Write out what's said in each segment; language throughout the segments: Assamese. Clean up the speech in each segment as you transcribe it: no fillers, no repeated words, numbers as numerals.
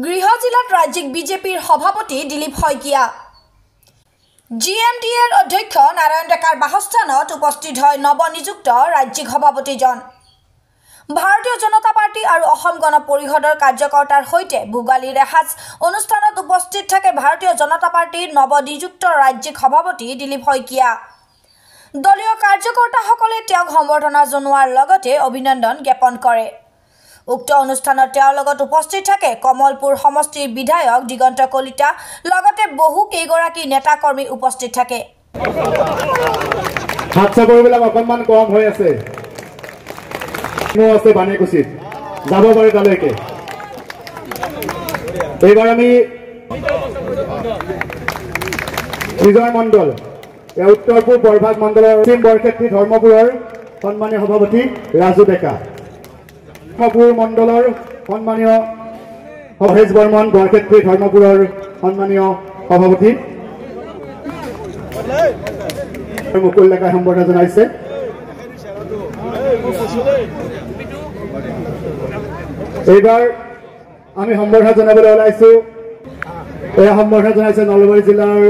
গৃহ জিলাত ৰাজ্যিক বিজেপিৰ সভাপতি দিলীপ শইকীয়া GMDৰ অধ্যক্ষ নাৰায়ণ ডেকাৰ বাসস্থানত উপস্থিত হয় নৱনিযুক্ত ৰাজ্যিক সভাপতিজন। ভাৰতীয় জনতা পাৰ্টি আৰু অসম গণ পৰিষদৰ কাৰ্যকৰ্তাৰ সৈতে ভোগালীৰ এসাঁজ অনুষ্ঠানত উপস্থিত থাকে ভাৰতীয় জনতা পাৰ্টিৰ নৱনিযুক্ত ৰাজ্যিক সভাপতি দিলীপ শইকীয়া। দলীয় কাৰ্যকৰ্তাসকলে তেওঁক সম্বৰ্ধনা জনোৱাৰ লগতে অভিনন্দন জ্ঞাপন কৰে। উক্ত অনুষ্ঠানত তেওঁৰ লগত উপস্থিত থাকে কমলপুৰ সমষ্টিৰ বিধায়ক দিগন্ত কলিতা লগতে বহু কেইগৰাকী নেতা কৰ্মী উপস্থিত থাকে। হাতচাপৰবিলাক অকণমান কম হৈ আছে আছে বানেকুচিত যাব পাৰে তালৈকে। এইবাৰ আমি বিজয় মণ্ডল উত্তৰ পূব বৰভাগ মণ্ডলৰ পশ্চিম বৰক্ষেত্ৰী ধৰ্মপুৰৰ সন্মানীয় সভাপতি ৰাজু ডেকা, ধৰ্মপুৰ মণ্ডলৰ সন্মানীয় মহেশ বৰ্মন, বৰক্ষেত্ৰী ধৰ্মপুৰৰ সন্মানীয় সভাপতি মুকুল ডেকাই সম্বৰ্ধনা জনাইছে। এইবাৰ আমি সম্বৰ্ধনা জনাবলৈ ওলাইছো। এই সম্বৰ্ধনা জনাইছে নলবাৰী জিলাৰ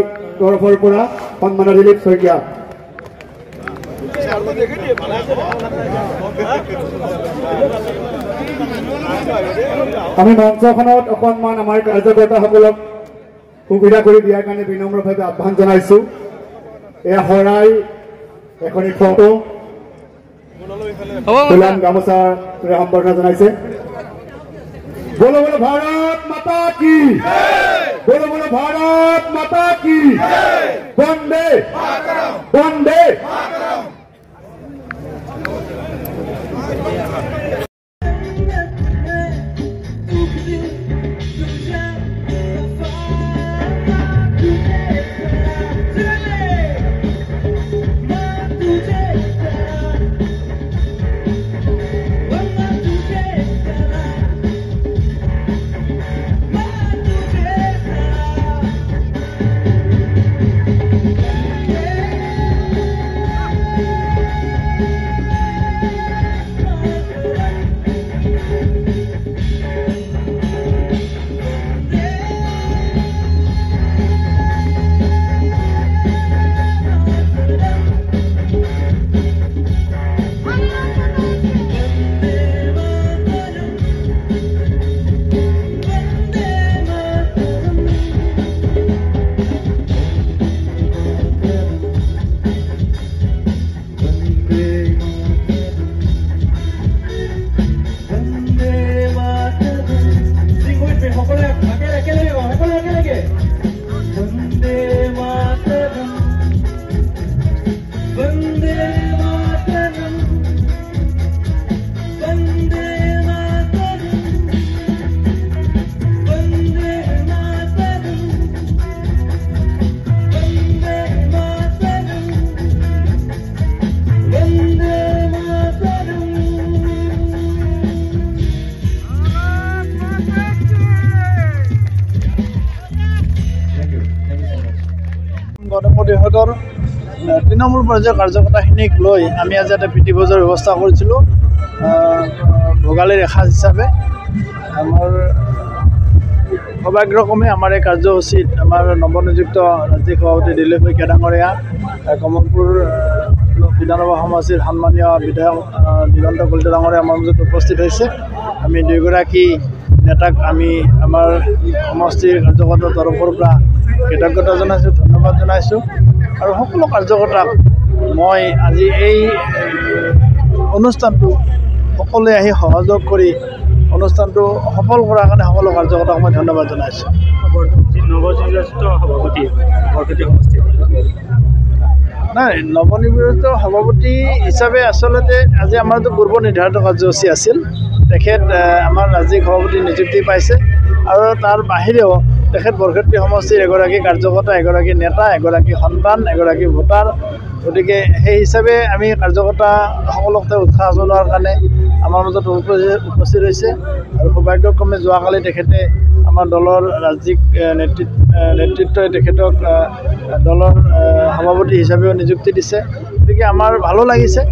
তৰফৰ পৰা সন্মানীয় দিলীপ শইকীয়া। আমি মঞ্চখনত অকণমান আমাৰ কাৰ্যকৰ্তাসকলক সুবিধা কৰি দিয়াৰ কাৰণে বিনম্ৰভাৱে আহ্বান জনাইছো। এয়া শৰাই, এখনি ফটো, গামোচা সম্বৰ্ধনা জনাইছে। बोलो बोलो भारत माता की, बोलो बोलो भारत माता की, वंदे वंदे। গণপৰিষদৰ তৃণমূল পৰ্যায়ৰ কাৰ্যকৰ্তাখিনিক লৈ আমি আজি এটা প্ৰীতি ভোজৰ ব্যৱস্থা কৰিছিলোঁ ভোগালীৰ এসাঁজ হিচাপে। আমাৰ সৌভাগ্যক্ৰমে আমাৰ এই কাৰ্যসূচীত আমাৰ নৱনিযুক্ত ৰাজ্যিক সভাপতি দিলীপ শইকীয়া ডাঙৰীয়া, কমলপুৰ বিধানসভা সমষ্টিৰ সন্মানীয় বিধায়ক দিগন্ত কলিতা ডাঙৰীয়া আমাৰ মাজত উপস্থিত হৈছে। আমি দুয়োগৰাকী নেতাক আমি আমাৰ সমষ্টিৰ কাৰ্যকৰ্তাৰ তৰফৰ পৰা কৃতজ্ঞতা জনাইছোঁ, ধন্যবাদ জনাইছোঁ। আৰু সকলো কাৰ্যকৰ্তাক মই আজি এই অনুষ্ঠানটো সকলোৱে আহি সহযোগ কৰি অনুষ্ঠানটো সফল কৰাৰ কাৰণে সকলো কাৰ্যকৰ্তাক মই ধন্যবাদ জনাইছোঁ। নৱনিৰ্বাচিত সভাপতি সমষ্টি নাই, নৱনিৰ্বাচিত সভাপতি হিচাপে আচলতে আজি আমাৰতো পূৰ্ব নিৰ্ধাৰিত কাৰ্যসূচী আছিল। তেখেত আমাৰ ৰাজ্যিক সভাপতি নিযুক্তি পাইছে আৰু তাৰ বাহিৰেও তেখেত বৰক্ষেত্ৰী সমষ্টিৰ এগৰাকী কাৰ্যকৰ্তা, এগৰাকী নেতা, এগৰাকী সন্তান, এগৰাকী ভোটাৰ। গতিকে সেই হিচাপে আমি কাৰ্যকৰ্তাসকলক উৎসাহ জনোৱাৰ কাৰণে আমাৰ মাজত উপস্থিত হৈছে। আৰু সৌভাগ্যক্ৰমে যোৱাকালি তেখেতে আমাৰ দলৰ ৰাজ্যিক নেতৃত্বই তেখেতক দলৰ সভাপতি হিচাপেও নিযুক্তি দিছে। গতিকে আমাৰ ভালো লাগিছে।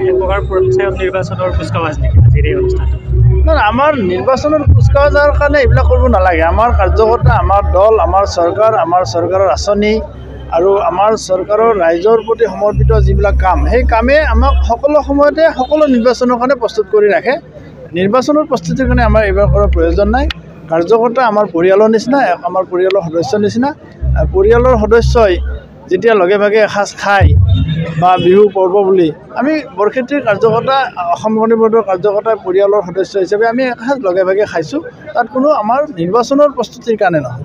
এক প্ৰকাৰ পঞ্চায়ত নিৰ্বাচনৰ কুচকাৱাজ নেকি আজিৰ এই অনুষ্ঠানটো? নহয়, আমাৰ নিৰ্বাচনৰ কুচকাৱাজৰ কাৰণে এইবিলাক কৰিব নালাগে। আমাৰ কাৰ্যকৰ্তা, আমাৰ দল, আমাৰ চৰকাৰৰ আঁচনি আৰু আমাৰ চৰকাৰৰ ৰাইজৰ প্ৰতি সমৰ্পিত যিবিলাক কাম, সেই কামে আমাক সকলো সময়তে সকলো নিৰ্বাচনৰ কাৰণে প্ৰস্তুত কৰি ৰাখে। নিৰ্বাচনৰ প্ৰস্তুতিৰ কাৰণে আমাৰ এইবাৰ কৰাৰ প্ৰয়োজন নাই। কাৰ্যকৰ্তা আমাৰ পৰিয়ালৰ নিচিনা, আমাৰ পৰিয়ালৰ সদস্যৰ নিচিনা। পৰিয়ালৰ সদস্যই যেতিয়া লগে ভাগে এসাঁজ খায় বা বিহু পৰ্ব বুলি আমি বৰক্ষেত্ৰীৰ কাৰ্যকৰ্তা, অসম গণ পৰিষদৰ কাৰ্যকৰ্তা পৰিয়ালৰ সদস্য হিচাপে আমি এসাঁজ লগে ভাগে খাইছোঁ। তাত কোনো আমাৰ নিৰ্বাচনৰ প্ৰস্তুতিৰ কাৰণে নহয়।